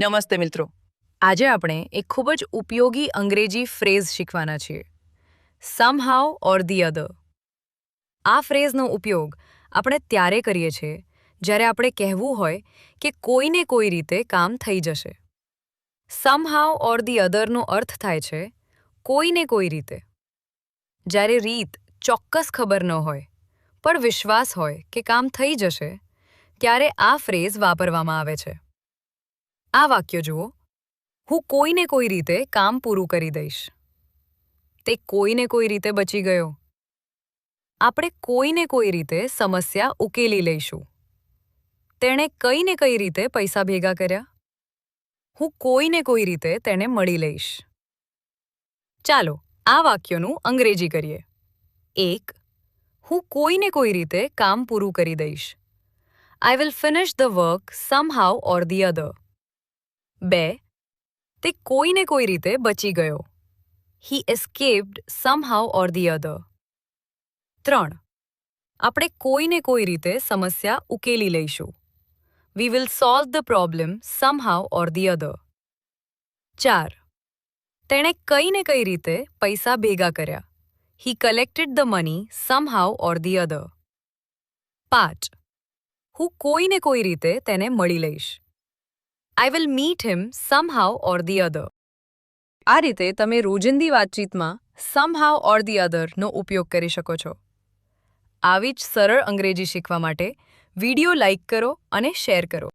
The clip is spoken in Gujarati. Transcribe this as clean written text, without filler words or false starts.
નમસ્તે મિત્રો। આજે આપણે એક ખૂબ જ ઉપયોગી અંગ્રેજી ફ્રેઝ શીખવાના છીએ, સમહાઉ ઓર ધી અધર। આ ફ્રેઝનો ઉપયોગ આપણે ત્યારે કરીએ છીએ જ્યારે આપણે કહેવું હોય કે કોઈને કોઈ રીતે કામ થઈ જશે। સમહાઉ ઓર ધી અધરનો અર્થ થાય છે કોઈને કોઈ રીતે। જ્યારે રીત ચોક્કસ ખબર ન હોય પણ વિશ્વાસ હોય કે કામ થઈ જશે, ત્યારે આ ફ્રેઝ વાપરવામાં આવે છે। આ વાક્ય જુઓ, હું કોઈને કોઈ રીતે કામ પૂરું કરી દઈશ। તે કોઈને કોઈ રીતે બચી ગયો। આપણે કોઈને કોઈ રીતે સમસ્યા ઉકેલી લઈશું। તેણે કઈ ને કઈ રીતે પૈસા ભેગા કર્યા। હું કોઈને કોઈ રીતે તેને મળી લઈશ। ચાલો આ વાક્યનું અંગ્રેજી કરીએ। 1. હું કોઈને કોઈ રીતે કામ પૂરું કરી દઈશ। I will finish the work somehow or the other. 2. તે કોઈને કોઈ રીતે બચી ગયો। He escaped somehow or the other. 3. આપણે કોઈને કોઈ રીતે સમસ્યા ઉકેલી લઈશું। We will solve the problem somehow or the other. 4. તેણે કઈ ને કઈ રીતે પૈસા ભેગા કર્યા। He collected the money somehow or the other. 5. હું કોઈને કોઈ રીતે તેને મળી લઈશ। I will meet him somehow or the other. આ રીતે તમે રોજિંદી વાતચીતમાં somehow or the other નો ઉપયોગ કરી શકો છો। આવી જ સરળ અંગ્રેજી શીખવા માટે વિડિયો લાઇક કરો અને શેર કરો।